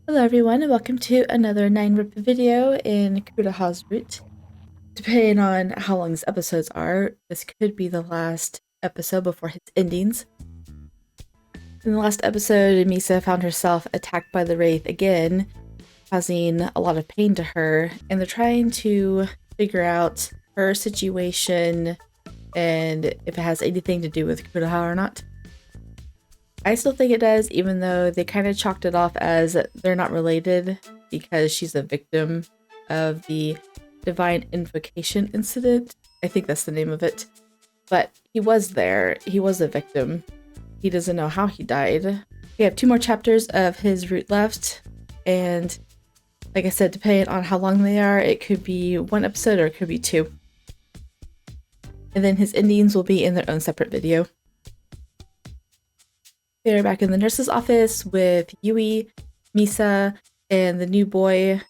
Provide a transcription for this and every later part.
Hello everyone and welcome to another 9-rip video in Kureha's route. Depending on how long these episodes are, this could be the last episode before his endings. In the last episode, Misa found herself attacked by the Wraith again, causing a lot of pain to her, and they're trying to figure out her situation and if it has anything to do with Kureha or not. I still think it does, even though they kind of chalked it off as they're not related because she's a victim of the Divine Invocation incident. I think that's the name of it. But he was there. He was a victim. He doesn't know how he died. We have 2 more chapters of his route left. And like I said, depending on how long they are, it could be 1 episode or it could be 2. And then his endings will be in their own separate video. They're back in the nurse's office with Yui, Misa, and the new boy,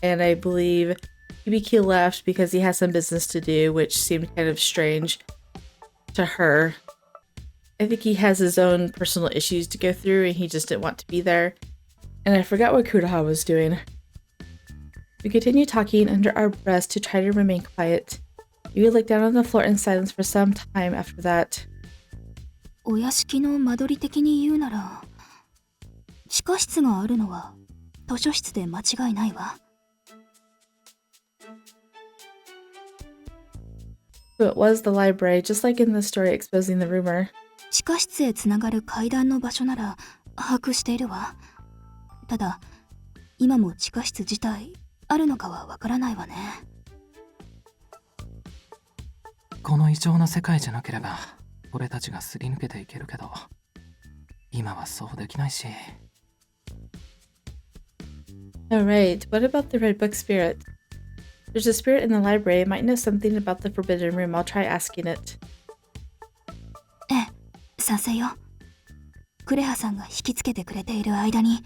and I believe Hibiki left because he has some business to do, which seemed kind of strange to her. I think he has his own personal issues to go through and he just didn't want to be there. And I forgot what Kureha was doing. We continue talking under our breaths to try to remain quiet. Yui looked down on the floor in silence for some time after that. お屋敷の間取り的に言うなら、地下室があるのは図書室で間違いないわ。So it was the library, just like in the story exposing the rumor. 地下室へつながる階段の場所なら把握しているわ。ただ、今も地下室自体あるのかはわからないわね。この異常な世界じゃなければ、俺たちがすり抜けていけるけど、今はそうできないし。Alright, what about the Red Book spirit? There's a spirit in the library. It might know something about the Forbidden Room. I'll try asking it. ええ、賛成よ。クレハさんが引きつけてくれている間に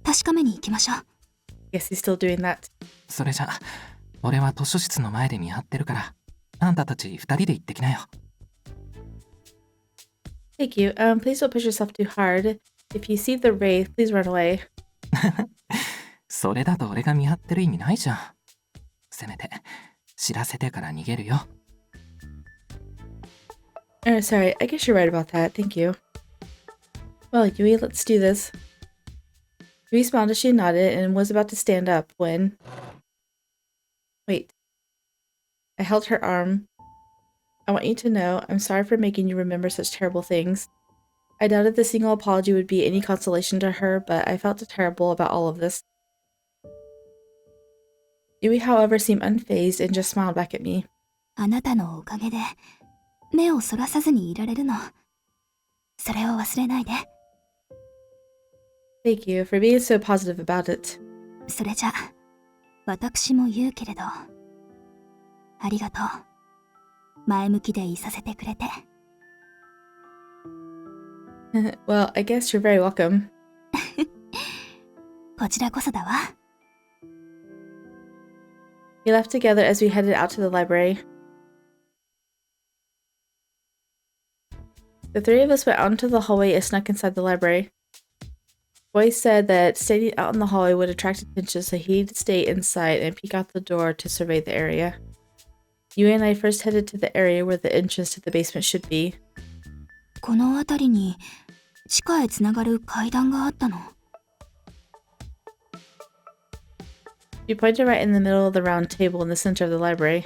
確かめに行きましょう。Guess he's still doing that. それじゃ、俺は図書室の前で見張ってるから、あんたたち2人で行ってきなよ。Thank you. Please don't push yourself too hard. If you see the wraith, please run away. それだと俺が見張ってる意味ないじゃん。せめて、知らせてから逃げるよ。Sorry, I guess you're right about that. Thank you. Well, Yui, let's do this. Yui smiled as she nodded and was about to stand up when... Wait. I held her arm. I want you to know, I'm sorry for making you remember such terrible things. I doubted the single apology would be any consolation to her, but I felt terrible about all of this. Yui, however, seemed unfazed and just smiled back at me. あなたのおかげで目をそらさずにいられるの。それを忘れないで。Thank you for being so positive about it. それじゃ、私も言うけれど、ありがとう。前向きでいさせてくれて。Well, I guess you're very welcome. こちらこそだわ。We left together as we headed out to the library. The 3 of us went out into the hallway and snuck inside the library. Boy said that standing out in the hallway would attract attention, so he'd stay inside and peek out the door to survey the area. Yui and I first headed to the area where the entrance to the basement should be. この辺りに地下へつながる階段があったの。She pointed right in the middle of the round table in the center of the library.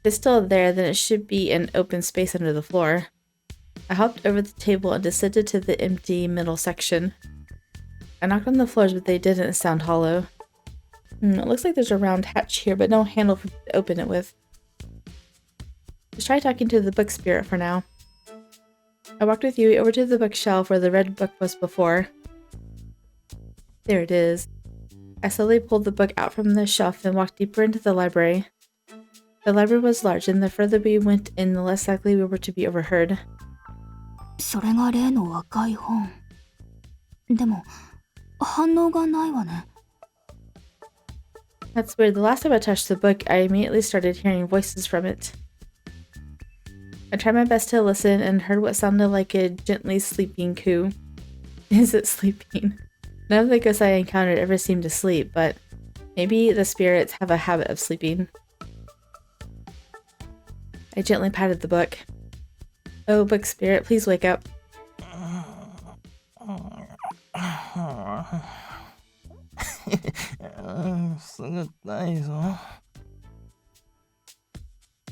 If it's still there, then it should be an open space under the floor. I hopped over the table and descended to the empty middle section. I knocked on the floors, but they didn't sound hollow. It looks like there's a round hatch here, but no handle for me to open it with. Let's try talking to the book spirit for now. I walked with Yui over to the bookshelf where the red book was before. There it is. I slowly pulled the book out from the shelf and walked deeper into the library. The library was large, and the further we went in, the less likely we were to be overheard. それが例の赤い本。でも、反応がないわね。That's weird. The last time I touched the book, I immediately started hearing voices from it. I tried my best to listen and heard what sounded like a gently sleeping coo. Is it sleeping? None of the ghosts I encountered ever seemed to sleep, but maybe the spirits have a habit of sleeping. I gently patted the book. Oh, book spirit, please wake up. すぐないぞ。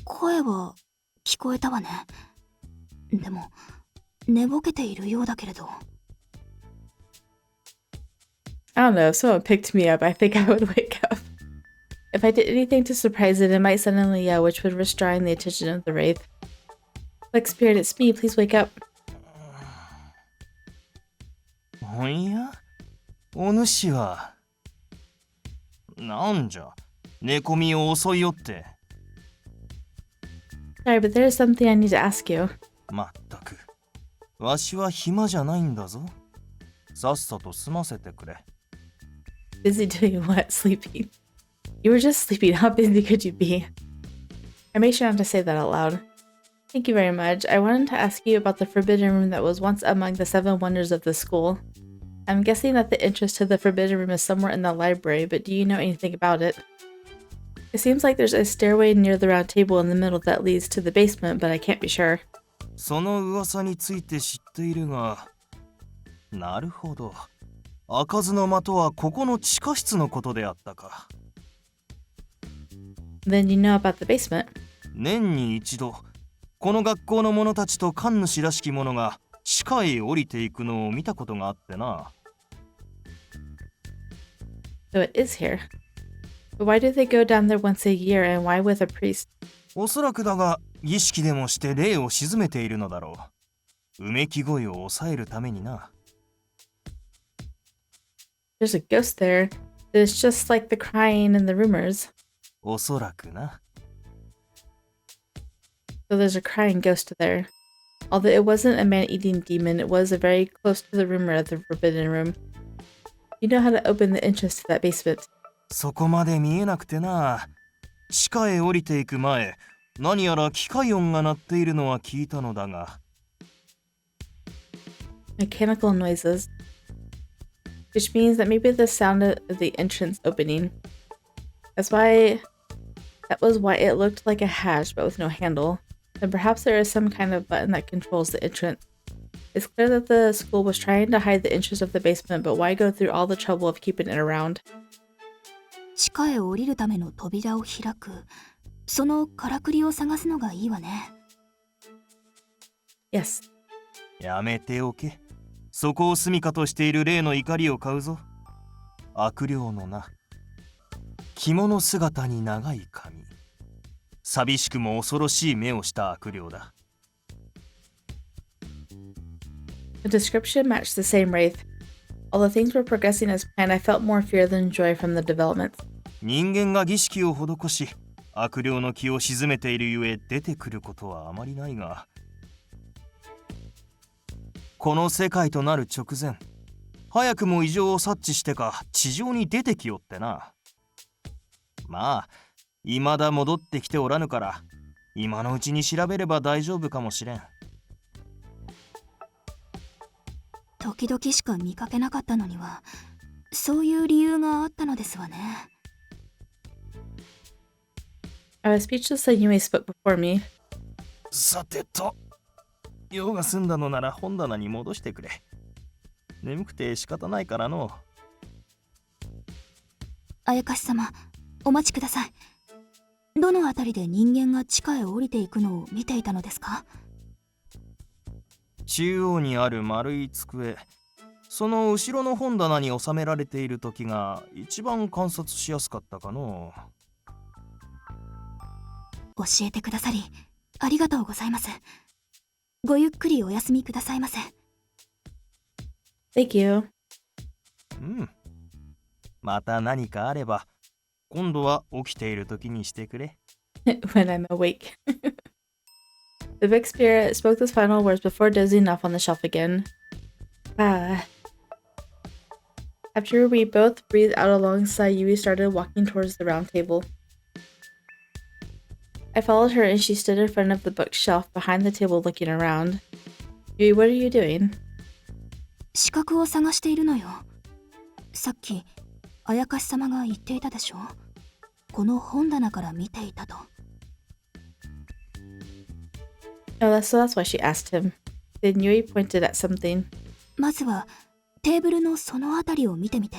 声は聞こえたわね。でも寝ぼけているようだけれど。I don't know, if someone picked me up, I think I would wake up. If I did anything to surprise it, it might suddenly yell, which would restrain the attention of the wraith. Book spirit, it's me, please wake up. おやお主はなんじゃ寝込みを遅いよって。 Sorry, but there is something I need to ask you. まったくわしは暇じゃないんだぞ。さっさと済ませてくれ。 Busy doing what? Sleeping? You were just sleeping. How busy could you be? I made sure not to say that out loud. Thank you very much. I wanted to ask you about the forbidden room that was once among the 7 wonders of the school. I'm guessing that the entrance to the forbidden room is somewhere in the library, but do you know anything about it? It seems like there's a stairway near the round table in the middle that leads to the basement, but I can't be sure. その噂について知っているが、なるほど。開かずの間とはここの地下室のことであったか。 Then you know about the basement. 年に一度、この学校の者たちと神主らしき者が地下へ降りていくのを見たことがあってな。 So it is here. But why do they go down there once a year, and why with a priest? おそらくだが、儀式でもして霊を鎮めているのだろう。うめき声を抑えるためにな。 There's a ghost there. It's just like the crying and the rumors. おそらくな。 So there's a crying ghost there. Although it wasn't a man-eating demon, it was very close to the rumor of the forbidden room. You know how to open the entrance to that basement. そこまで見えなくてな。地下へ降りていく前、何やら機械音が鳴っているのは聞いたのだが。 Mechanical noises. Which means that maybe the sound of the entrance opening. That was why it looked like a hatch but with no handle. Then perhaps there is some kind of button that controls the entrance. It's clear that the school was trying to hide the entrance of the basement, but why go through all the trouble of keeping it around? 地下へ降りるための扉を開く。そのからくりを探すのがいいわね。Yes. やめておけ。そこを住処としている霊の怒りを買うぞ。悪霊のな。着物姿に長い髪。寂しくも恐ろしい目をした悪霊だ。 The description matched the same wraith. Although things were progressing as planned, I felt more fear than joy from the developments. 人間が儀式を施し、悪霊の気を鎮めているゆえ出てくることはあまりないが、この世界となる直前、早くも異常を察知してか地上に出てきよってな。まあ、未だ戻ってきておらぬから、今のうちに調べれば大丈夫かもしれん。時々しか見かけなかったのには、そういう理由があったのですわね。I was speechless and Yui spoke before me. さてと、用が済んだのなら本棚に戻してくれ。眠くて仕方ないからの。あやかし様、お待ちください。どのあたりで人間が地下へ降りていくのを見ていたのですか？中央にある丸い机、その後ろの本棚に収められている時が一番観察しやすかったかの。教えてくださりありがとうございます。ごゆっくりお休みくださいませ。 Thank you. うん。また何かあれば、今度は起きている時にしてくれ。When I'm awake. The big spirit spoke those final words before dozing off on the shelf again. Ah. After we both breathed out a long sigh, Yui started walking towards the round table. I followed her and she stood in front of the bookshelf behind the table looking around. Yui, what are you doing? 資格を探しているのよ。さっきあやかし様が言っていたでしょ。この本棚から見ていたと。Oh, so that's why she asked him. Then Yui pointed at something. まずはテーブルのそのあたりを見てみて。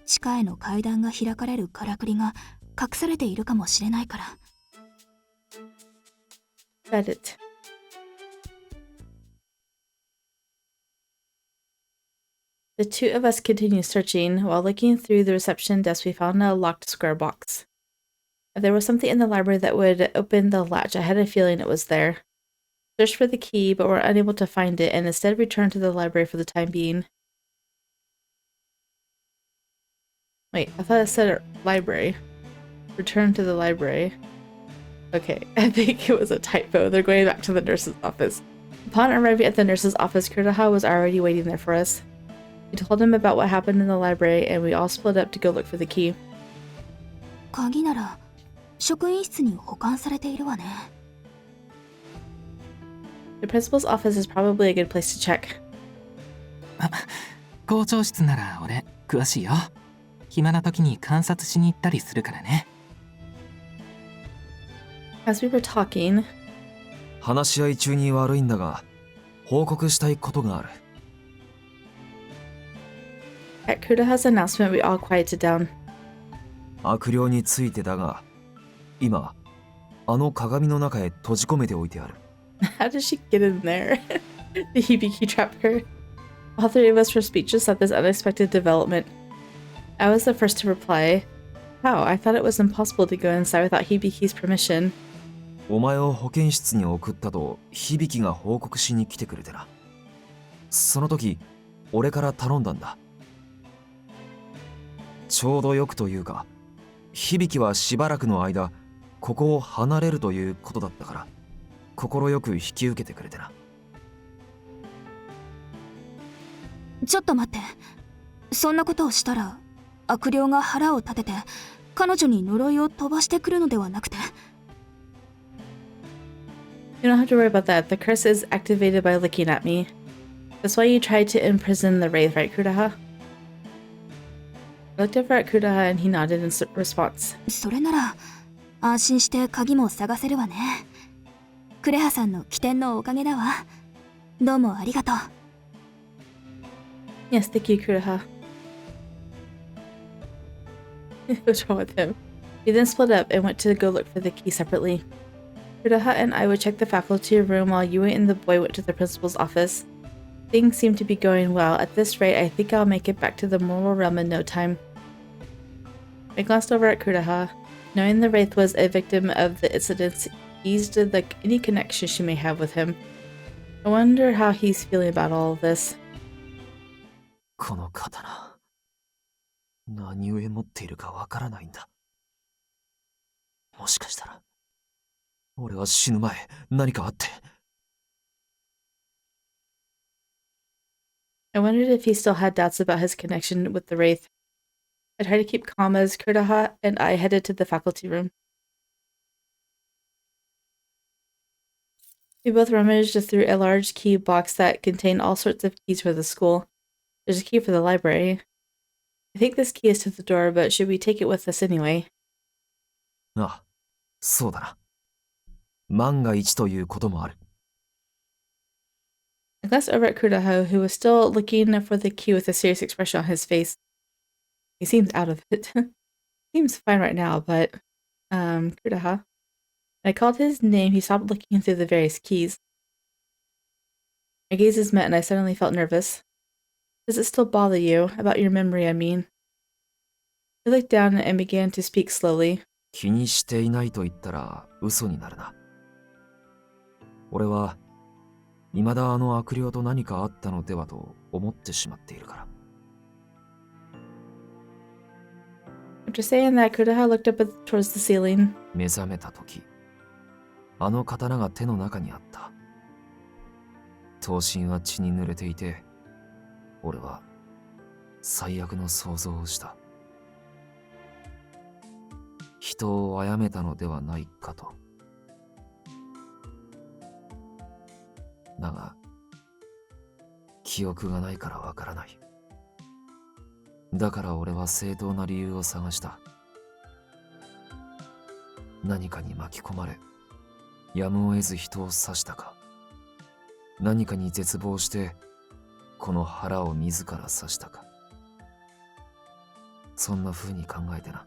地下への階段が開かれるからくりが隠されているかもしれないから。Got it. The two of us continued searching. While looking through the reception desk, we found a locked square box. If there was something in the library that would open the latch, I had a feeling it was there. Searched for the key, but were unable to find it, and instead returned to the library for the time being. Wait, I thought it said library. Return to the library. Okay, I think it was a typo. They're going back to the nurse's office. Upon arriving at the nurse's office, Kureha was already waiting there for us. We told him about what happened in the library, and we all split up to go look for the key. 鍵なら職員室に保管されているわね。The principal's office is probably a good place to check. 校長室なら俺詳しいよ。暇な時に観察しに行ったりするからね。As we were talking, 話し合い中に悪いんだが、報告したいことがある。at Kureha's announcement, we all quieted down. 悪霊についてだが、今、あの鏡の中へ閉じ込めておいてある。How did she get in there? Did Hibiki trap her? All three of us were speechless at this unexpected development. I was the first to reply. How? I thought it was impossible to go inside without Hibiki's permission. お前を保健室に送ったと響が報告しに来てくれてな。その時、俺から頼んだんだ。ちょうどよくというか、響はしばらくの間、ここを離れるということだったから、心よく引き受けてくれてな。ちょっと待って。そんなことをしたら悪霊が腹を立てて彼女に呪いを飛ばしてくるのではなくて。You don't have to worry about that. The curse is activated by looking at me. That's why you tried to imprison the wraith, right, Kureha? I looked over at Kureha and he nodded in response. それなら安心して鍵も探せるわね。クレハさんの起点のおかげだわ。どうもありがとう。Yes, thank you, Kureha. What's wrong with him? We then split up and went to go look for the key separately. Kureha and I would check the faculty room while Yui and the boy went to the principal's office. Things seemed to be going well. At this rate, I think I'll make it back to the mortal realm in no time. I glanced over at Kureha. Knowing the wraith was a victim of the incidents eased any connection she may have with him. I wonder how he's feeling about all of this. この刀、何故持っているかわからないんだ。もしかしたら、俺は死ぬ前、何かあって。I wondered if he still had doubts about his connection with the wraith. I tried to keep calm as Kureha and I headed to the faculty room. We both rummaged through a large key box that contained all sorts of keys for the school. There's a key for the library. I think this key is to the door, but should we take it with us anyway? ああ、そうだな。万が一ということもある。I glanced over at Kureha, who was still looking for the key with a serious expression on his face. He seems out of it. Seems fine right now, but... Kureha. I called his name. He stopped looking through the various keys. Our gazes met and I suddenly felt nervous. Does it still bother you? About your memory, I mean. He looked down and began to speak slowly. 気にしていないと言ったら嘘になるな。俺は、未だあの悪霊と何かあったのではと思ってしまっているから。After saying that, Kureha looked up towards the ceiling. 目覚めた時、あの刀が手の中にあった。刀身は血に濡れていて、俺は最悪の想像をした。人を殺めたのではないかと。だが、記憶がないからわからない。だから俺は正当な理由を探した。何かに巻き込まれ、やむを得ず人を刺したか、何かに絶望してこの腹を自ら刺したか、そんな風に考えてな。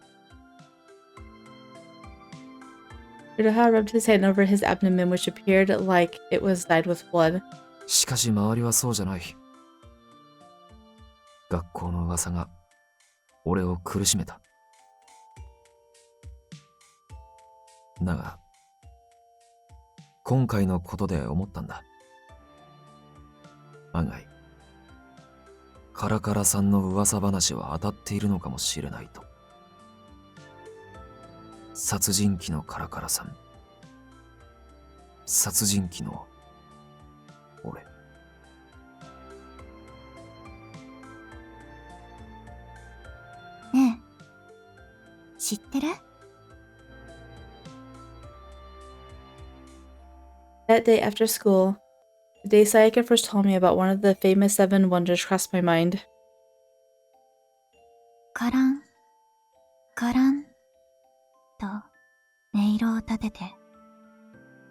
Kureha rubbed his hand over his abdomen, which appeared like it was dyed with blood. しかし周りはそうじゃない。学校の噂が俺を苦しめた。だが今回のことで思ったんだ。案外カラカラさんの噂話は当たっているのかもしれないと。殺人鬼のカラカラさん、殺人鬼の俺。ねえ、知ってる？ That day after school, the day Sayaka first told me about one of the famous 7 wonders crossed my mind. カラン、カランと音色を立てて、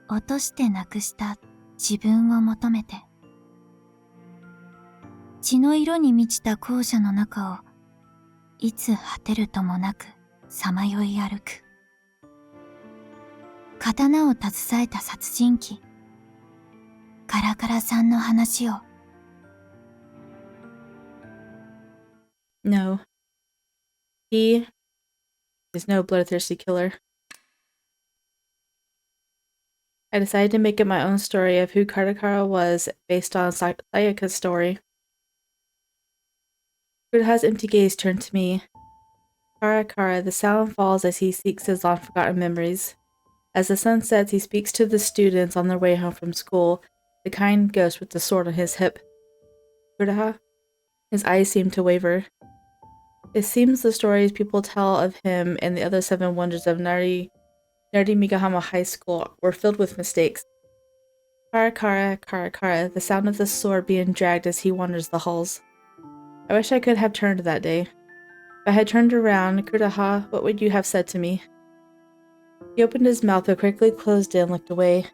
落としてなくした自分を求めて、血の色に満ちた校舎の中をいつ果てるともなくさまよい歩く。刀を携えた殺人鬼、カラカラさんの話を。No. He is no bloodthirsty killer. I decided to make it my own story of who Karakara was based on Sayaka's story. Kureha's empty gaze turned to me. Karakara, the sound falls as he seeks his long-forgotten memories. As the sun sets, he speaks to the students on their way home from school, the kind ghost with the sword on his hip. Kureha? His eyes seemed to waver. It seems the stories people tell of him and the other 7 wonders of Narimigahama High School were filled with mistakes. Karakara, Karakara, the sound of the sword being dragged as he wanders the halls. I wish I could have turned that day. If I had turned around, Kureha, what would you have said to me? He opened his mouth but quickly closed it and looked away.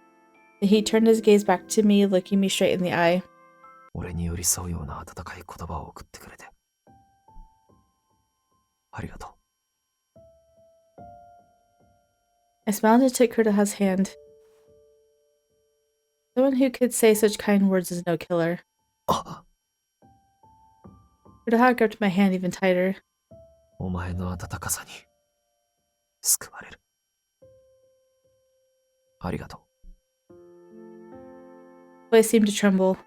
Then he turned his gaze back to me, looking me straight in the eye. 俺に寄り添うような温かい言葉を送ってくれてありがとう。I smiled and took Kureha's hand. Someone who could say such kind words is no killer. あ、Kureha gripped my hand even tighter. お前の温かさに救われる。ありがとう。His voice seemed to tremble.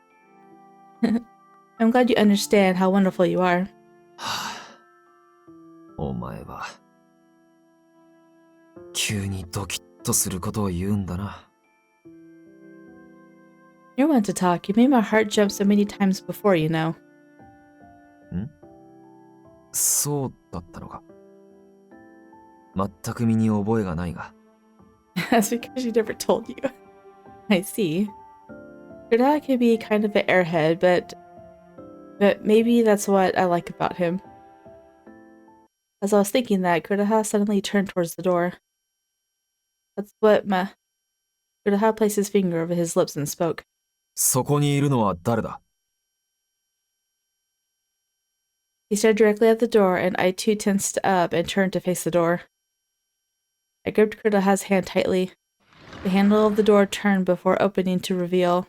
I'm glad you understand how wonderful you are. はあ、お前は急にドキッとすることを言うんだな。You're one to talk. You made my heart jump so many times before, you know. ん？そうだったのか。全く身に覚えがないが。That's because she never told you. I see. Kureha can be kind of an airhead, but maybe that's what I like about him. As I was thinking that, Kureha suddenly turned towards the door. That's what Kureha placed his finger over his lips and spoke. そこにいるのは誰だ？ He stared directly at the door, and I too tensed up and turned to face the door. I gripped Kureha's hand tightly. The handle of the door turned before opening to reveal.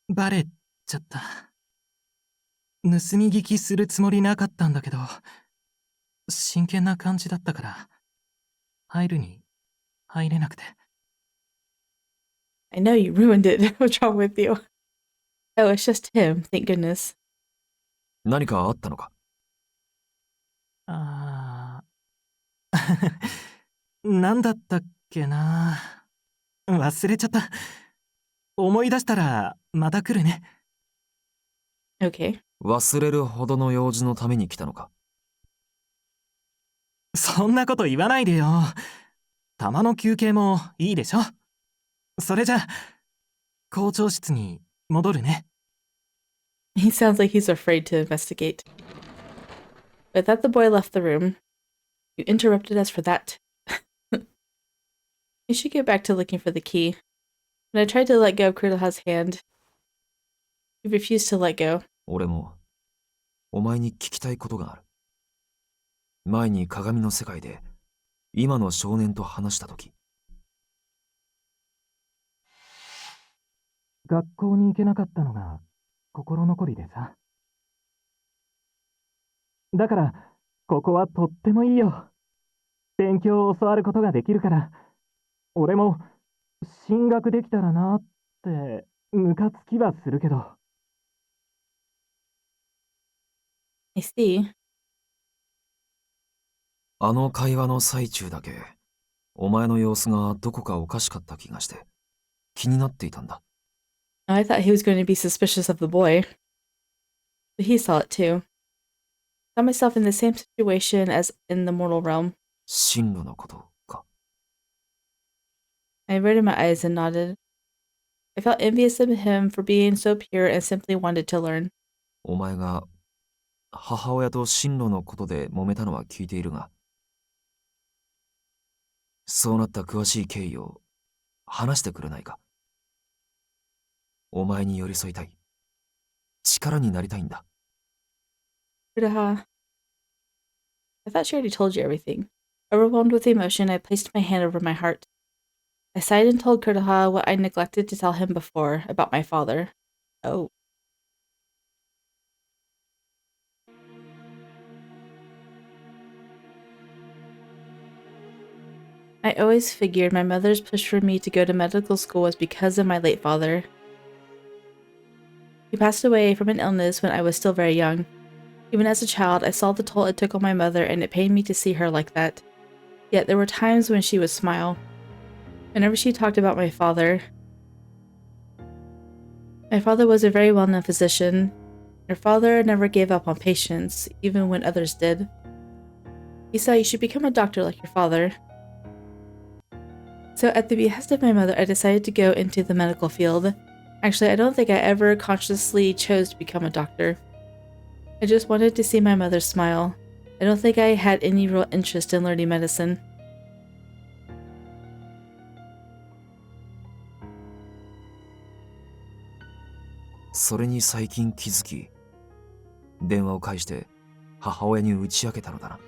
バレちゃった。盗み聞きするつもりなかったんだけど、真剣な感じだったから、入るに入れなくて。I know you ruined it. What's wrong with you? Oh, it's just him, thank goodness. 何かあったのか？あーなんだったっけな。忘れちゃった。思い出したらまた来るね。Okay. 忘れるほどの用事のために来たのか？そんなこと言わないでよ。たまの休憩もいいでしょ。それじゃ校長室に戻るね。He sounds like he's afraid to investigate. But that the boy left the room. You interrupted us for that. You should get back to looking for the key. When I tried to let go of Kureha's hand, he refused to let go. 俺もお前に聞きたいことがある。前に鏡の世界で今の少年と話したとき、学校に行けなかったのが心残りでさ。だから、ここはとってもいいよ。勉強を教わることができるから、俺も進学できたらなってムカつきはするけど。I see. あの会話の最中だけ、お前の様子がどこかおかしかった気がして、気になっていたんだ。I thought he was going to be suspicious of the boy. But he saw it too. I found myself in the same situation as in the mortal realm. 進路のことか。I averted my eyes and nodded. I felt envious of him for being so pure and simply wanted to learn. お前が母親と進路のことで揉めたのは聞いているが、そうなった詳しい経緯を話してくれないか。お前に寄り添いたい。力になりたいんだ。Kureha. I thought she already told you everything. Overwhelmed with emotion, I placed my hand over my heart. I sighed and told Kureha what I neglected to tell him before about my father. Oh. I always figured my mother's push for me to go to medical school was because of my late father. He passed away from an illness when I was still very young. Even as a child, I saw the toll it took on my mother, and it pained me to see her like that. Yet there were times when she would smile. Whenever she talked about my father was a very well-known physician. Your father never gave up on patients, even when others did. He said you should become a doctor like your father. So at the behest of my mother, I decided to go into the medical field. Actually, I don't think I ever consciously chose to become a doctor. I just wanted to see my mother smile. I don't think I had any real interest in learning medicine.それに最近気づき、電話を介して母親に打ち明けたのだな。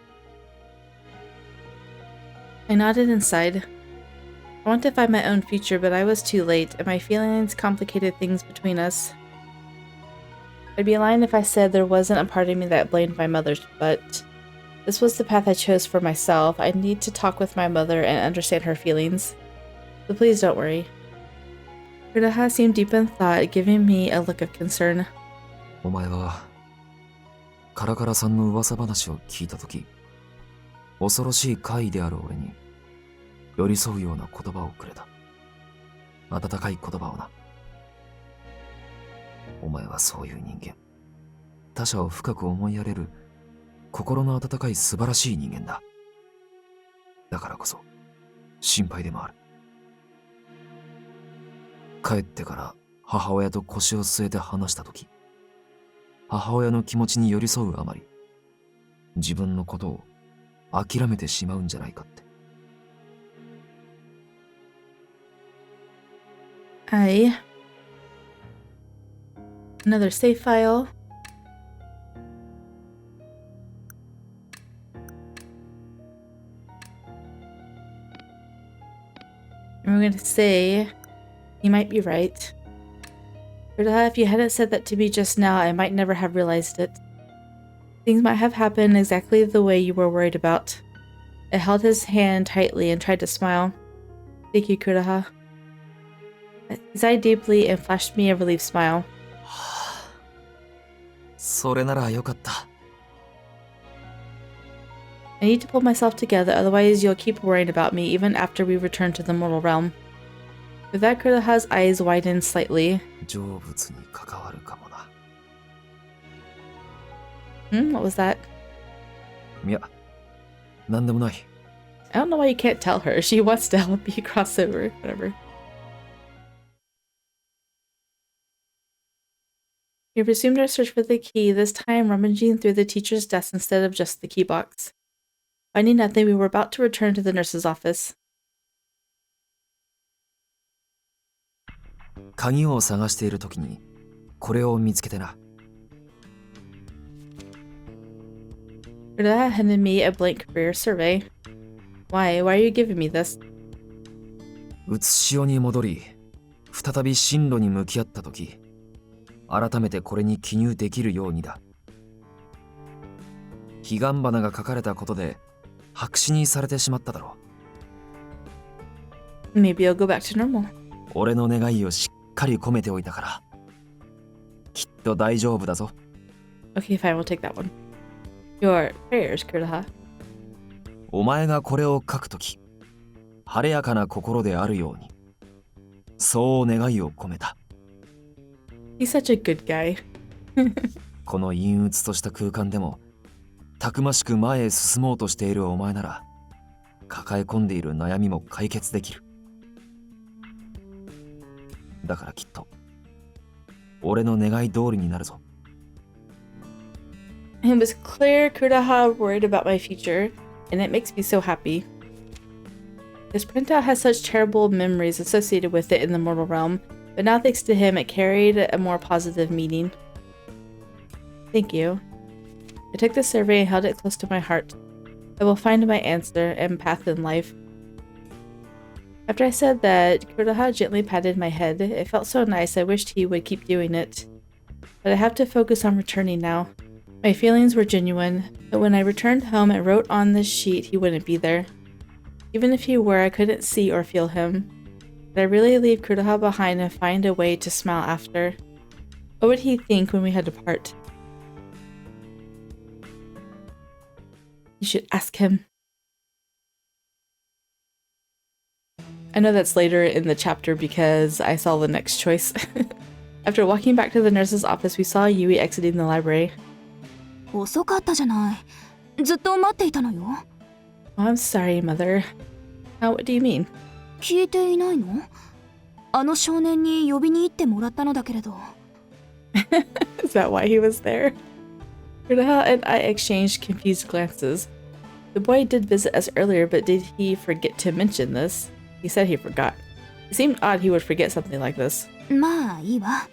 I nodded and sighed. I wanted to find my own future, but I was too late, and my feelings complicated things between us. I'd be lying if I said there wasn't a part of me that blamed my mother, but this was the path I chose for myself. I need to talk with my mother and understand her feelings. So please don't worry. Kureha seemed deep in thought, giving me a look of concern. お前はカラカラさんの噂話を聞いたとき、恐ろしい怪異である俺に寄り添うような言葉をくれた。温かい言葉をな。お前はそういう人間。他者を深く思いやれる心の温かい素晴らしい人間だ。だからこそ心配でもある。帰ってから母親と腰を据えて話したとき、母親の気持ちに寄り添うあまり、自分のことを諦めてしまうんじゃないかって。Another save file. And we're going to say, you might be right. Kureha, if you hadn't said that to me just now, I might never have realized it. Things might have happened exactly the way you were worried about. I held his hand tightly and tried to smile. Thank you, Kureha. He sighed deeply and flashed me a relieved smile. それならよかった。I need to pull myself together, otherwise you'll keep worrying about me even after we return to the mortal realm. With that, Kureha's eyes widened slightly. 成仏に関わるかもな。What was that? いや、なんでもない。I don't know why you can't tell her. She wants to help you cross over. Whatever. We resumed our search for the key, this time rummaging through the teacher's desk instead of just the key box. Finding nothing, we were about to return to the nurse's office. 鍵を探している時にこれを見つけてな。Kureha handed me a blank career survey. Why are you giving me this? うつしおに戻り、再び進路に向き合った時、改めてこれに記入できるようにだ。彼岸花が書かれたことで白紙にされてしまっただろう。Maybe I'll go back to normal. 俺の願いをしっかり込めておいたから、きっと大丈夫だぞ。Okay, fine, we'll take that one. Your prayers, Kureha. お前がこれを書くとき、晴れやかな心であるように、そう願いを込めた。He's such a good guy. この陰鬱とした空間でも、たくましく前へ進もうとしているお前なら、抱え込んでいる悩みも解決できる。だからきっと、俺の願い通りになるぞ。It was clear Kureha worried about my future, and it makes me so happy. This printout has such terrible memories associated with it in the mortal realm, but now thanks to him it carried a more positive meaning. Thank you. I took the survey and held it close to my heart. I will find my answer and path in life. After I said that, Kureha gently patted my head. It felt so nice, I wished he would keep doing it. But I have to focus on returning now. My feelings were genuine, but when I returned home and wrote on this sheet, he wouldn't be there. Even if he were, I couldn't see or feel him. Did I really leave Kureha behind and find a way to smile after? What would he think when we had to part? You should ask him. I know that's later in the chapter because I saw the next choice. After walking back to the nurse's office, we saw Yui exiting the library. 遅かったじゃない。ずっと待っていたのよ。Oh, I'm sorry, Mother. What do you mean? 聞いていないの？あの少年に呼びに行ってもらったのだけれど。Is that why he was there? Kureha and I exchanged confused glances. The boy did visit us earlier, but did he forget to mention this? He said he forgot. It seemed odd he would forget something like this. まあいいわ。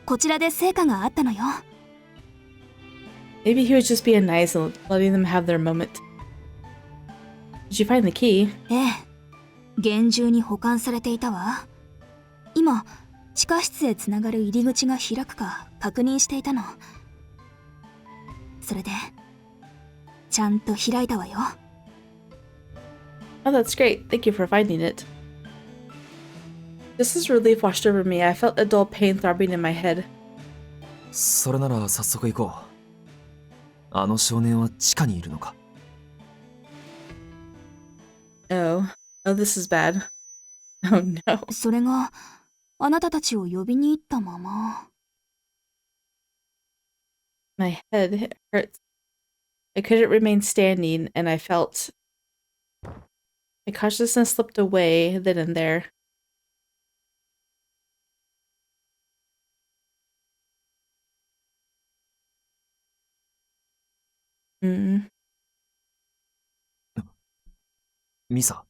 こちらで成果があったのよ。Maybe he was just being nice and letting them have their moment. Did you find the key? ええ。厳重に保管されていたわ。今、地下室へつながる入り口が開くか確認していたの。それで、ちゃんと開いたわよ。Oh, that's great. Thank you for finding it. Just as relief washed over me, I felt a dull pain throbbing in my head. それなら早速行こう。あの少年は地下にいるのか？ Oh, this is bad. Oh no. それが、あなたたちを呼びに行ったまま。My head hurts. I couldn't remain standing, and I felt... My consciousness slipped away then and there. Mm. ミサ、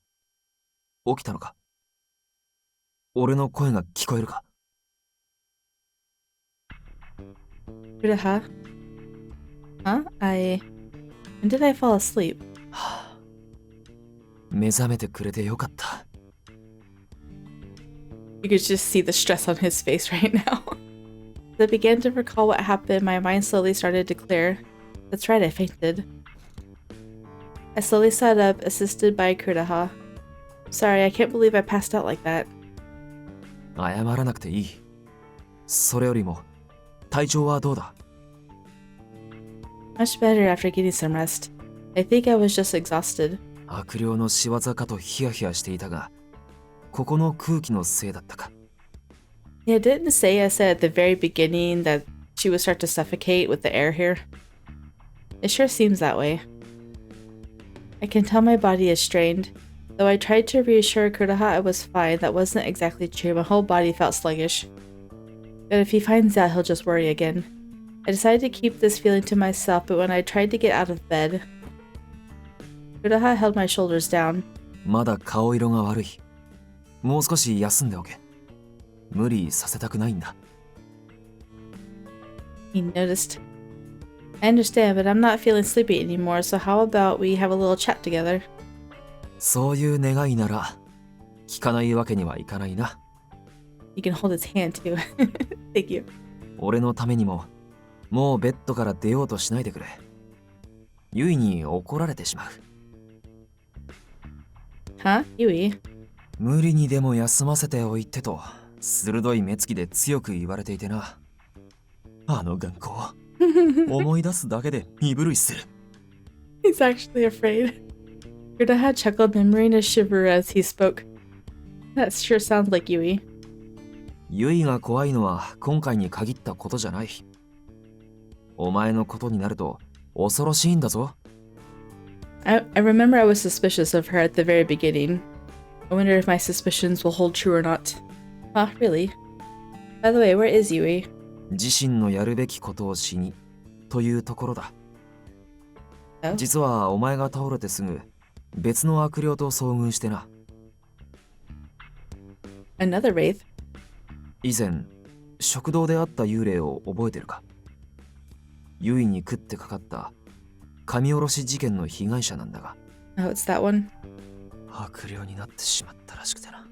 起きたのか？俺の声が聞こえるか？ Kureha? Huh? When did I fall asleep? 目覚めてくれてよかった。You could just see the stress on his face right now. As I began to recall what happened, my mind slowly started to clear. That's right, I fainted. I slowly sat up, assisted by Kureha. Sorry, I can't believe I passed out like that. 謝らなくていい。それよりも、体調はどうだ？ Much better after getting some rest. I think I was just exhausted. 悪霊の仕業かとヒヤヒヤしていたが、ここの空気のせいだったか。Yeah, didn't Seiya say at the very beginning that she would start to suffocate with the air here? It sure seems that way. I can tell my body is strained. Though I tried to reassure Kureha I was fine, that wasn't exactly true. My whole body felt sluggish. But if he finds out, he'll just worry again. I decided to keep this feeling to myself, but when I tried to get out of bed, Kureha held my shoulders down. まだ顔色が悪い。もう少し休んでおけ。無理させたくないんだ。He noticed. I understand, but I'm not feeling sleepy anymore, so how about we have a little chat together? そういう願いなら、聞かないわけにはいかないな。You can hold his hand too. Thank you. 俺のためにも、もうベッドから出ようとしないでくれ。ユイに怒られてしまう。Huh? Yui? 無理にでも休ませておいてと、鋭い目つきで強く言われていてな。あの頑固。思い出すだけで身震いする。He's actually afraid. Kureha chuckled, murmuring a shiver as he spoke. That sure sounds like Yui. ユイが怖いのは今回に限ったことじゃない。お前のことになると恐ろしいんだぞ。I remember I was suspicious of her at the very beginning. I wonder if my suspicions will hold true or not. Huh, really? By the way, where is Yui? 自身のやるべきことをしにというところだ。Oh? 実はお前が倒れてすぐ別の悪霊と遭遇してな。Another wraith? 以前食堂で会った幽霊を覚えてるか。ユイに食ってかかった神殺し事件の被害者なんだが。Oh, it's that one? 悪霊になってしまったらしくてな。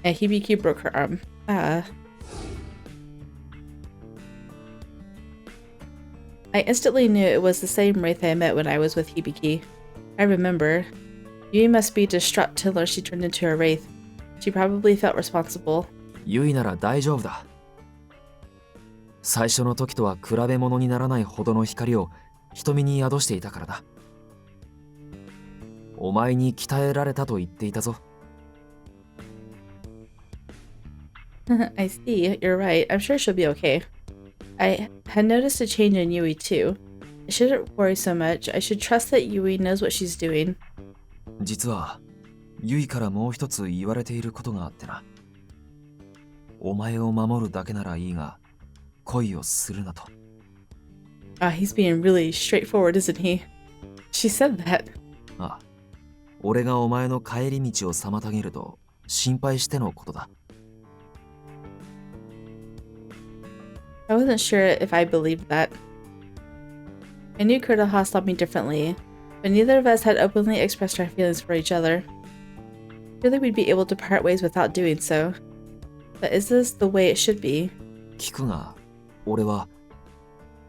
Yeah, Hibiki broke her arm. I instantly knew it was the same wraith I met when I was with Hibiki. I remember. Yui must be distraught to learn she turned into a wraith. She probably felt responsible. ユイなら大丈夫だ。最初の時とは比べ物にならないほどの光を瞳に宿していたからだ。お前に鍛えられたと言っていたぞ。I see, you're right. I'm sure she'll be okay. I had noticed a change in Yui too. I shouldn't worry so much. I should trust that Yui knows what she's doing. 実はユイからもう一つ言われていることがあってな。お前を守るだけならいいが恋をするなと。He's being really straightforward, isn't he? She said that. ああ、俺がお前の帰り道を妨げると心配してのことだ。I wasn't sure if I believed that. I knew Kureha saw me differently, but neither of us had openly expressed our feelings for each other. Surely we'd be able to part ways without doing so. But is this the way it should be? 聞くが、俺は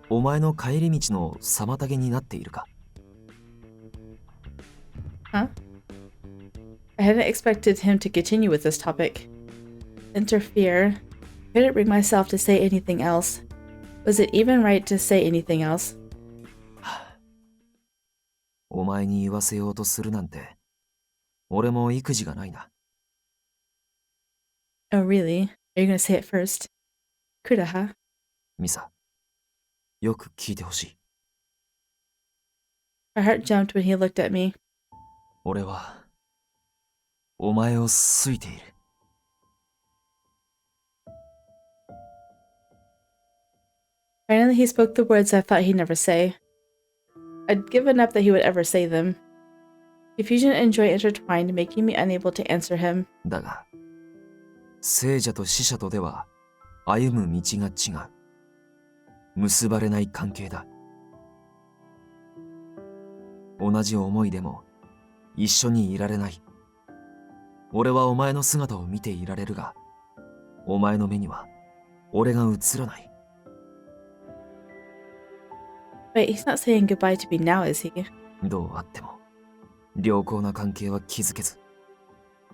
お前の帰り道の妨げになっているか。Huh? I hadn't expected him to continue with this topic. Interfere. I couldn't bring myself to say anything else. Was it even right to say anything else? お前に言わせようとするなんて、俺も育児がないな。Oh, really? Are you gonna say it first? Kureha? ミサ、よく聞いてほしい。My heart jumped when he looked at me. 俺は、お前を好いている。Finally, he spoke the words I thought he'd never say. I'd given up that he would ever say them. Confusion and joy intertwined, making me unable to answer him. だが、生者と死者とでは歩む道が違う。結ばれない関係だ。同じ思いでも一緒にいられない。俺はお前の姿を見ていられるが、お前の目には俺が映らない。Wait, he's not saying goodbye to me now, is he? どうあっても良好な関係は築けず、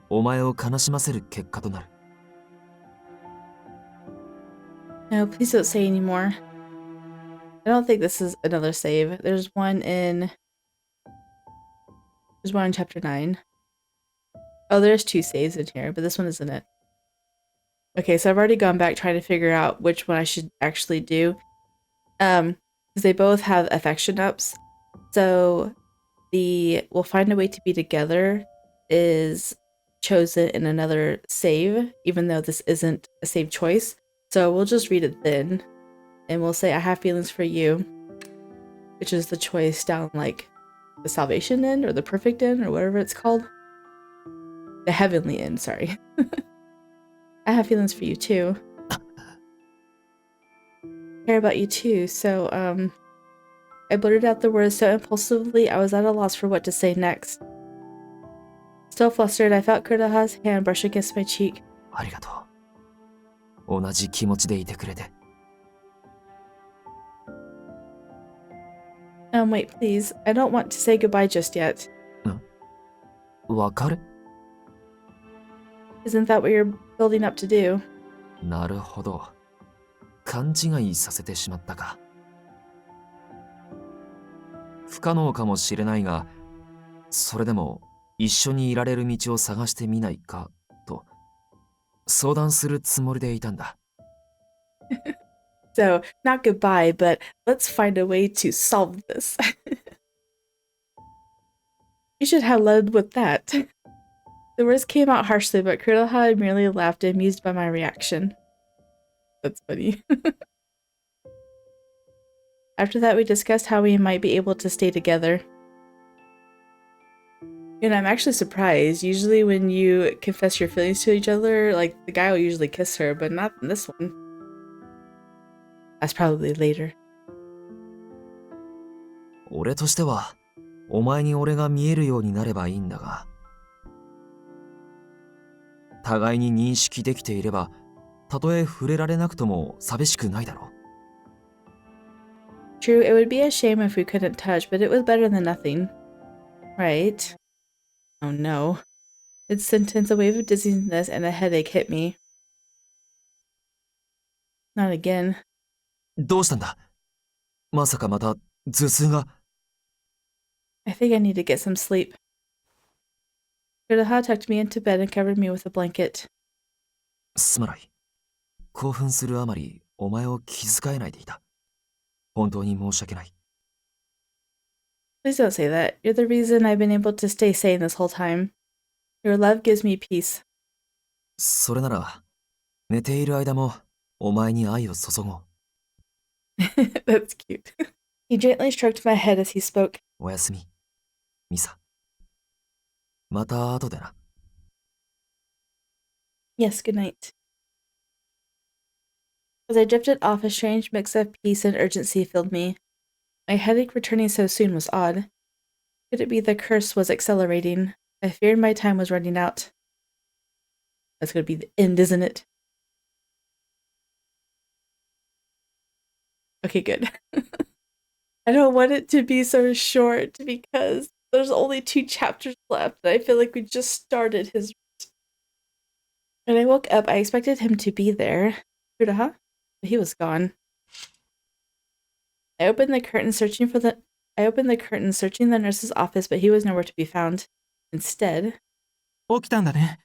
お前を悲しませる結果となる。No, please don't say any more. I don't think this is another save. There's one in chapter 9. Oh, there's 2 saves in here, but this one isn't it. Okay, so I've already gone back trying to figure out which one I should actually do. Because they both have affection ups. So the we'll find a way to be together is chosen in another save, even though this isn't a save choice. So we'll just read it then. And we'll say, I have feelings for you, which is the choice down like the salvation end or the perfect end or whatever it's called. The heavenly end, sorry. I have feelings for you too. Care about you too. So, I blurted out the words so impulsively I was at a loss for what to say next. Still flustered, I felt Kureha's hand brush against my cheek. ありがとう。同じ気持ちでいてくれて。Wait, please. I don't want to say goodbye just yet. わかる？ Isn't that what you're building up to do? なるほど。勘違いさせてしまったか。不可能かもしれないが、それでも一緒にいられる道を探してみないかと相談するつもりでいたんだ。So, not goodbye, but let's find a way to solve this. You should have led with that. The words came out harshly, but Kureha merely laughed, amused by my reaction. That's funny. After that, we discussed how we might be able to stay together. And I'm actually surprised. Usually when you confess your feelings to each other, like, the guy will usually kiss her, but not in this one. That's probably later. 俺としては、お前に俺が見えるようになればいいんだが、互いに認識できていれば、たとえ触れられなくとも寂しくないだろう。True, it would be a shame if we couldn't touch, but it was better than nothing. Right? Oh no. Mid-sentence, a wave of dizziness and a headache hit me. Not again. どうしたんだ？まさかまた頭痛が。I think I need to get some sleep. Kureha tucked me into bed and covered me with a blanket. すまない。興奮するあまりお前を気遣えないでいた。本当に申し訳ない。Please don't say that. You're the reason I've been able to stay sane this whole time. Your love gives me peace. それなら、寝ている間もお前に愛を注ごう。That's cute. He gently stroked my head as he spoke. おやすみ、ミサ。また後でな。Yes, good night. As I drifted off, a strange mix of peace and urgency filled me. My headache returning so soon was odd. Could it be the curse was accelerating? I feared my time was running out. That's going to be the end, isn't it? Okay, good. I don't want it to be so short because there's only 2 chapters left, and I feel like we just started his. When I woke up, I expected him to be there. Kureha? But he was gone. I opened the curtain searching the nurse's office, but he was nowhere to be found. Instead, 起きたんだね。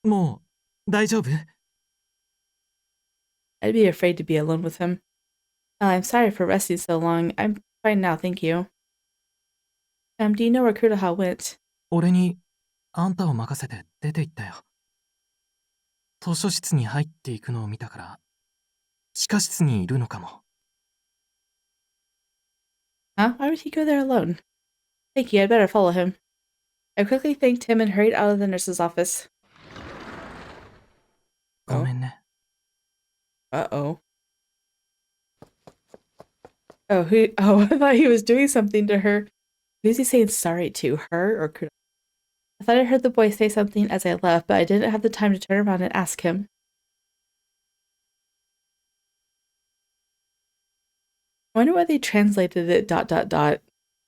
もう、大丈夫？ I'd be afraid to be alone with him. I'm sorry for resting so long. I'm fine now, thank you. Do you know where Kureha went? 俺に、あんたを任せて出て行ったよ。図書室に入っていくのを見たから、地下室にいるのかも。Huh? Why would he go there alone? Thank you, I'd better follow him. I quickly thanked him and hurried out of the nurse's office. ごめんね。Uh-oh. Oh, I thought he was doing something to her. Who's he saying sorry to, her or Kureha? I thought I heard the boy say something as I left, but I didn't have the time to turn around and ask him. I wonder why they translated it ...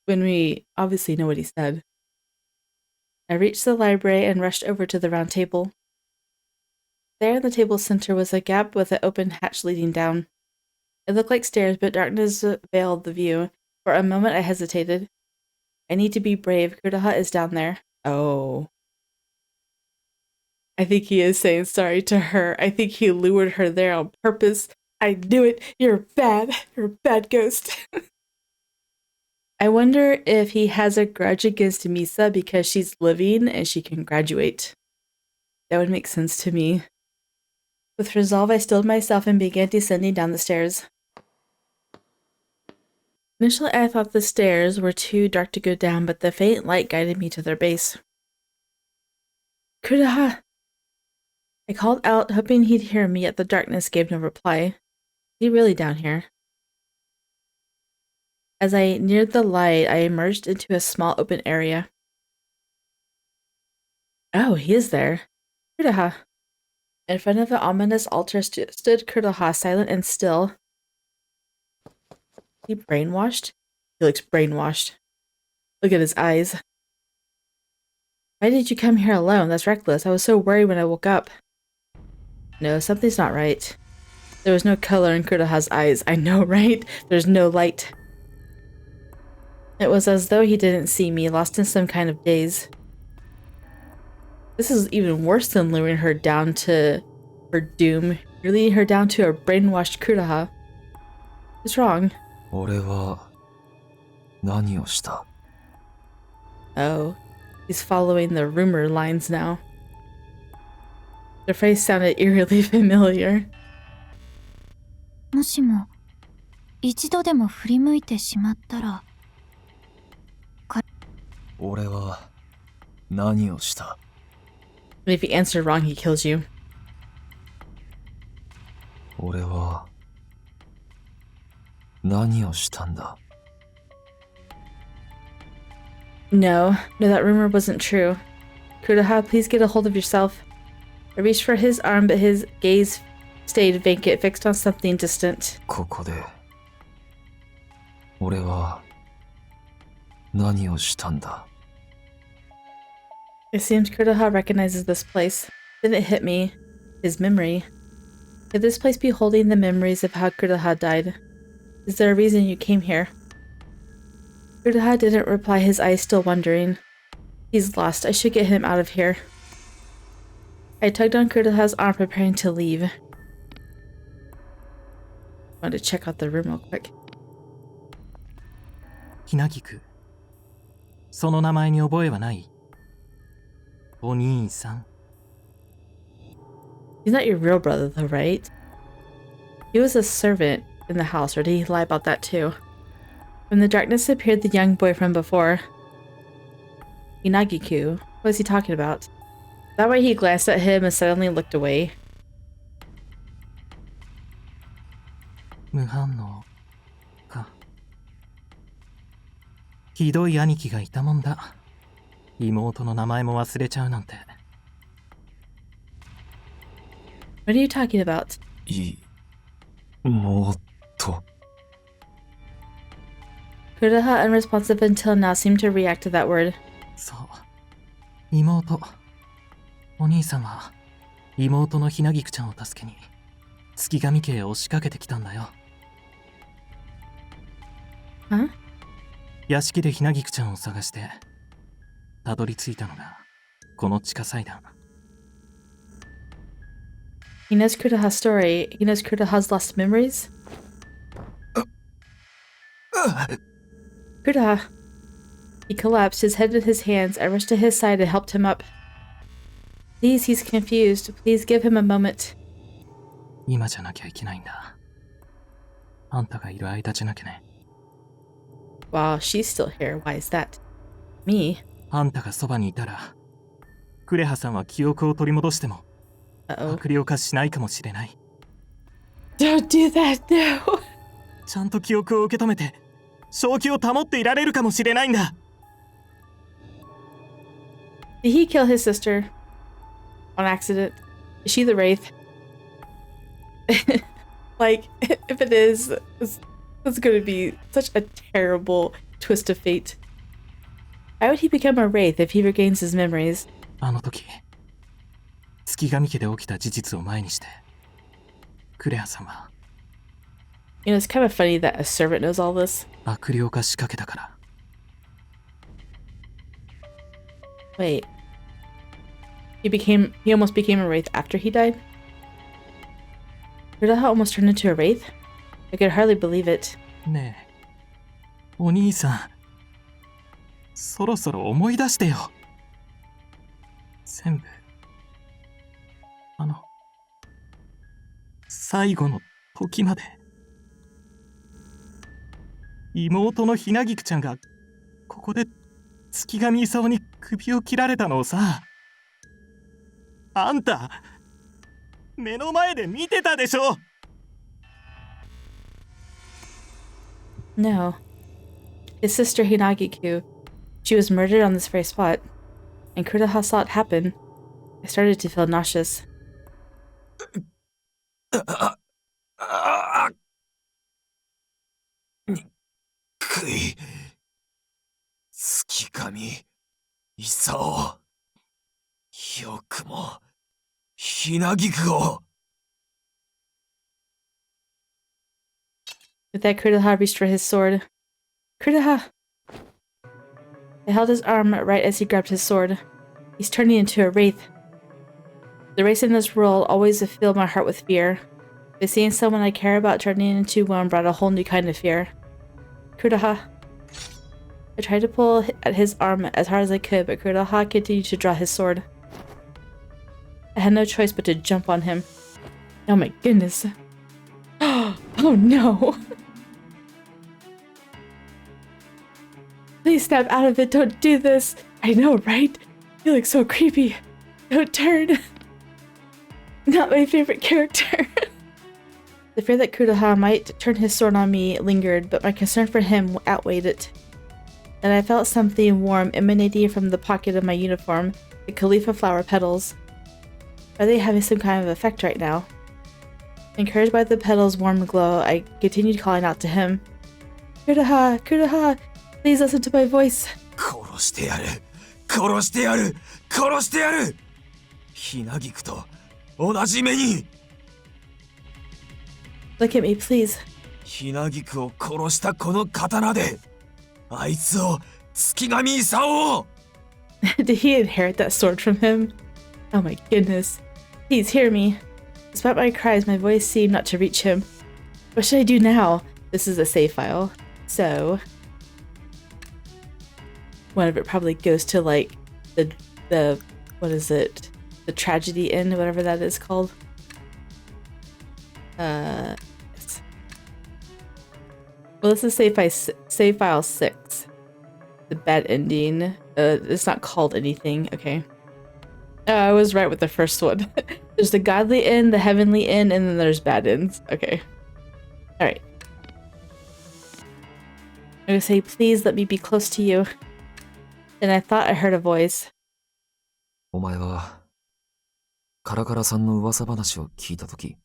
when we obviously know what he said. I reached the library and rushed over to the round table. There in the table's center was a gap with an open hatch leading down. It looked like stairs, but darkness veiled the view. For a moment I hesitated. I need to be brave. Kureha is down there. Oh. I think he is saying sorry to her. I think he lured her there on purpose. I knew it. You're bad. You're a bad ghost. I wonder if he has a grudge against Misa because she's living and she can graduate. That would make sense to me. With resolve, I stilled myself and began descending down the stairs. Initially, I thought the stairs were too dark to go down, but the faint light guided me to their base. Kureha! I called out, hoping he'd hear me, yet the darkness gave no reply. Is he really down here? As I neared the light, I emerged into a small open area. Oh, he is there. Kureha. In front of the ominous altar stood Kureha, silent and still. He brainwashed? He looks brainwashed. Look at his eyes. Why did you come here alone? That's reckless. I was so worried when I woke up. No, something's not right. There was no color in Kureha's eyes. I know, right? There's no light. It was as though he didn't see me, lost in some kind of daze. This is even worse than luring her down to her doom. You're leading her down to a brainwashed Kureha. What's wrong? 俺は何をした？ Oh, he's following the rumor lines now. The phrase sounded eerily familiar. もしも一度でも振り向いてしまったら。俺は何をした？ And if you answer wrong, he kills you. 俺は何をしたんだ？ No, that rumor wasn't true. Kureha, please get a hold of yourself. I reached for his arm, but his gaze stayed vacant, fixed on something distant. ここで俺は何をしたんだ？ It seems Kureha recognizes this place. Then it hit me. His memory. Could this place be holding the memories of how Kureha died? Is there a reason you came here? Kureha didn't reply, his eyes still wondering. He's lost. I should get him out of here. I tugged on Kureha's arm, preparing to leave. Wanted to check out the room real quick. ひなぎく、その名前に覚えはない？お兄さん。 He's not your real brother though, right? He was a servant in the house, or did he lie about that too? From the darkness appeared the young boy from before. Inagiku. What is he talking about? That way he glanced at him and suddenly looked away. 無反応か。ひどい兄貴がいたもんだ。妹の名前も忘れちゃうなんて。 What are you talking about? 妹。 Kureha, unresponsive until now, seemed to react to that word. そう。妹。お兄さんは妹のひなぎくちゃんを助けに月神家へ押しかけてきたんだよ。Huh? 屋敷でひなぎくちゃんを探してたどり着いたのがこの地下祭壇。 He knows Kureha's story. He knows Kureha's lost memories. Kureha. He collapsed, his head in his hands. I rushed to his side and helped him up. Please, he's confused. Please give him a moment. 今じゃなきゃいけないんだ。あんたがいる間じゃなきゃね。 Wow, she's still here. Why is that? Me? あんたがそばにいたらクレハさんは記憶を取り戻しても Uh-oh. 悪霊化しないかもしれない。 Don't do that, no! ちゃんと記憶を受け止めて正気を保っていられるかもしれないんだ。 Did he kill his sister? On accident? Is she the Wraith? Like, if it is, it's gonna be such a terrible twist of fate. Why would he become a Wraith if he regains his memories? あの時月神家で起きた事実を前にしてクレハさんは You know, it's kind of funny that a servant knows all this. 悪霊化仕掛けたから。 Wait. He almost became a Wraith after he died? Kureha almost turned into a Wraith? I could hardly believe it. ねえお兄さんそろそろ思い出してよ。全部最後の時まで。妹のひなぎくちゃんがここで月神功に首を切られたのをさ、あんた目の前で見てたでしょ。 No. His sister Hinagiku, she was murdered on this very spot, and Kureha saw it happen. I started to feel nauseous. くい。月神功。よくもひなぎくを。 With that, Kureha reached for his sword. Kureha! I held his arm right as he grabbed his sword. He's turning into a wraith. The wraiths in this world always filled my heart with fear, but seeing someone I care about turning into one brought a whole new kind of fear. Kureha. I tried to pull at his arm as hard as I could, but Kureha continued to draw his sword. I had no choice but to jump on him. Oh my goodness. Oh no! Please snap out of it, don't do this! I know, right? You look so creepy. Don't turn. Not my favorite character. The fear that Kureha might turn his sword on me lingered, but my concern for him outweighed it. Then I felt something warm emanating from the pocket of my uniform, the Khalifa flower petals. Are they having some kind of effect right now? Encouraged by the petals' warm glow, I continued calling out to him. Kureha! Kureha! Please listen to my voice. 殺してやる。殺してやる。殺してやる。ひなぎくと同じ目に。 Look at me, please. ひなぎくを殺したこの刀で、あいつを月神功を。 Did he inherit that sword from him? Oh my goodness. Please hear me. Despite my cries, my voice seemed not to reach him. What should I do now? This is a save file, so one of it probably goes to like the what is it? The tragedy end, whatever that is called. Yes. Well, this is save file 6. The bad ending. It's not called anything. Okay. I was right with the first one. There's the godly end, the heavenly end, and then there's bad ends. Okay. Alright. I'm gonna say, please let me be close to you. And I thought I heard a voice. お前はカラカラさんの噂話を聞いたとき、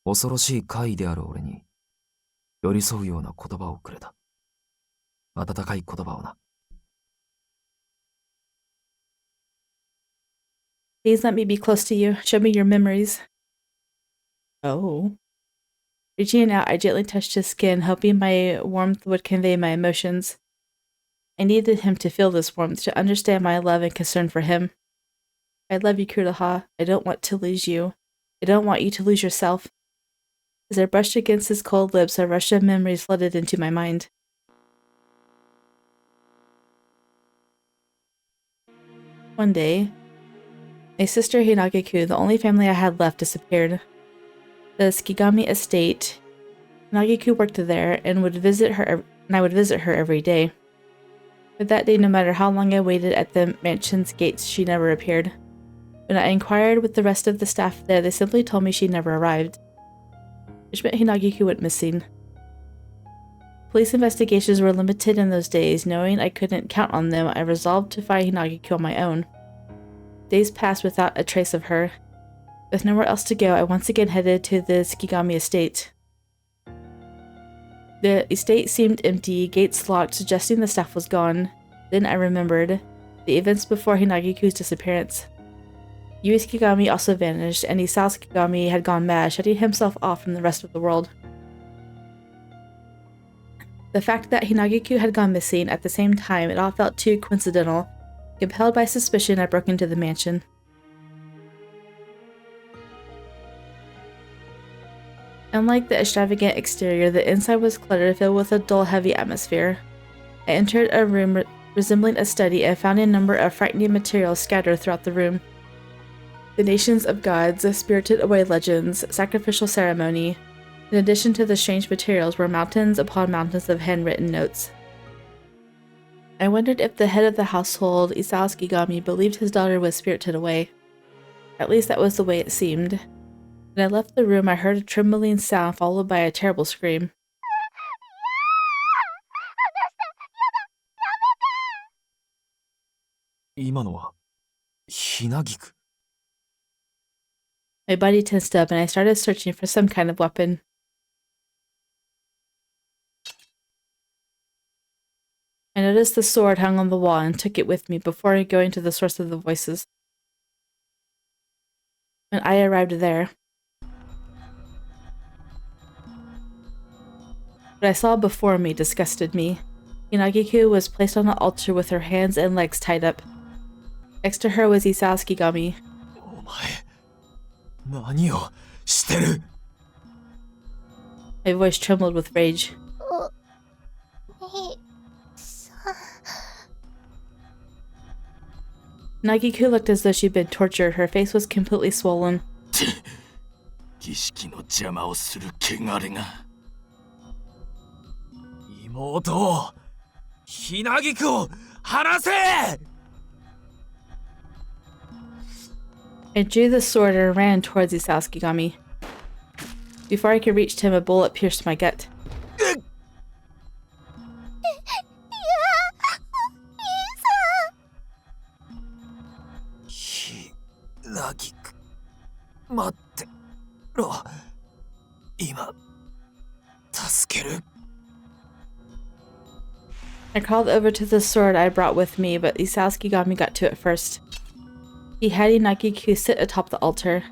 恐ろしい怪異である俺に寄り添うような言葉をくれた。温かい言葉をな。 Please let me be close to you. Show me your memories. Oh. Reaching out, I gently touched his skin, hoping my warmth would convey my emotions. I needed him to feel this warmth, to understand my love and concern for him. I love you, Kureha. I don't want to lose you. I don't want you to lose yourself. As I brushed against his cold lips, a rush of memories flooded into my mind. One day, my sister Hinagiku, the only family I had left, disappeared. The Skigami estate, Hinagiku worked there and I would visit her every day. But that day, no matter how long I waited at the mansion's gates, she never appeared. When I inquired with the rest of the staff there, they simply told me she never arrived, which meant Hinagiku went missing. Police investigations were limited in those days. Knowing I couldn't count on them, I resolved to find Hinagiku on my own. Days passed without a trace of her. With nowhere else to go, I once again headed to the Skigami estate. The estate seemed empty, gates locked, suggesting the staff was gone. Then I remembered the events before Hinagiku's disappearance. Yui Skigami also vanished, and Isao Skigami had gone mad, shutting himself off from the rest of the world. The fact that Hinagiku had gone missing at the same time, it all felt too coincidental. Compelled by suspicion, I broke into the mansion. Unlike the extravagant exterior, the inside was cluttered, filled with a dull, heavy atmosphere. I entered a room resembling a study and found a number of frightening materials scattered throughout the room. The nations of gods, spirited away legends, sacrificial ceremony. In addition to the strange materials were mountains upon mountains of handwritten notes. I wondered if the head of the household, Isao Skigami, believed his daughter was spirited away. At least that was the way it seemed. When I left the room, I heard a trembling sound followed by a terrible scream. My body tensed up and I started searching for some kind of weapon. I noticed the sword hung on the wall and took it with me before going to the source of the voices. When I arrived there, what I saw before me disgusted me. Hinagiku was placed on the altar with her hands and legs tied up. Next to her was Isao Skigami. My voice trembled with rage. Nagiku looked as though she'd been tortured. Her face was completely swollen. I drew the sword and ran towards Isao Skigami. Before I could reach him, a bullet pierced my gut. I crawled over to the sword I brought with me, but Isao Skigami got to it first. He had Hinagiku sit atop the altar.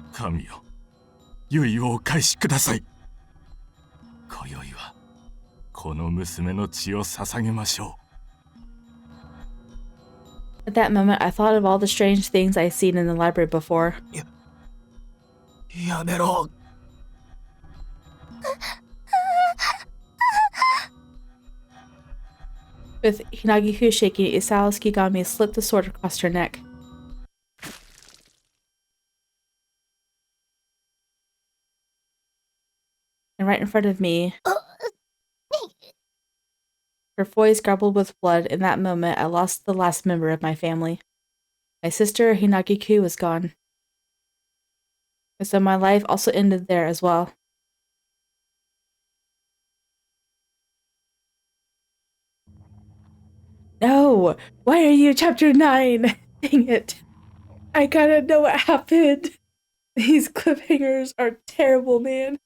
At that moment, I thought of all the strange things I'd seen in the library before. With Hinagiku shaking, Isao Skigami slipped the sword across her neck. And right in front of me, her voice garbled with blood. In that moment, I lost the last member of my family. My sister, Hinagiku, was gone. And so my life also ended there as well. No! Why are you chapter 9? Dang it. I gotta know what happened. These cliffhangers are terrible, man.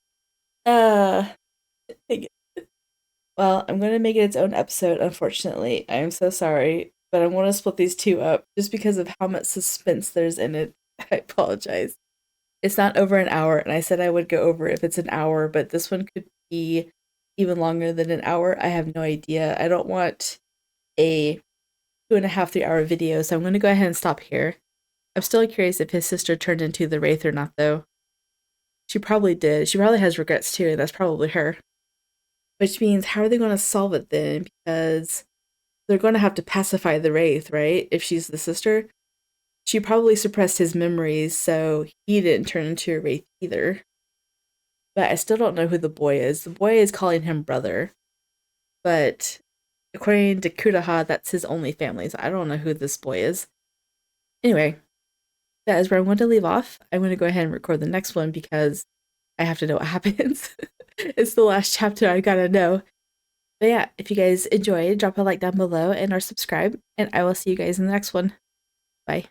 Dang it. Well, I'm gonna make it its own episode, unfortunately. I am so sorry, but I want to split these two up just because of how much suspense there's in it. I apologize. It's not over an hour, and I said I would go over if it's an hour, but this one could be even longer than an hour. I have no idea. I don't want a 2.5, 3 hour video, so I'm going to go ahead and stop here. I'm still curious if his sister turned into the Wraith or not, though. She probably did. She probably has regrets, too, and that's probably her. Which means, how are they going to solve it then? Because they're going to have to pacify the Wraith, right? If she's the sister. She probably suppressed his memories, so he didn't turn into a Wraith either. But I still don't know who the boy is. The boy is calling him brother. But according to Kureha, that's his only family, so I don't know who this boy is. Anyway, that is where I'm going to leave off. I'm going to go ahead and record the next one because I have to know what happens. It's the last chapter, I gotta know. But yeah, if you guys enjoyed, drop a like down below and or subscribe, and I will see you guys in the next one. Bye.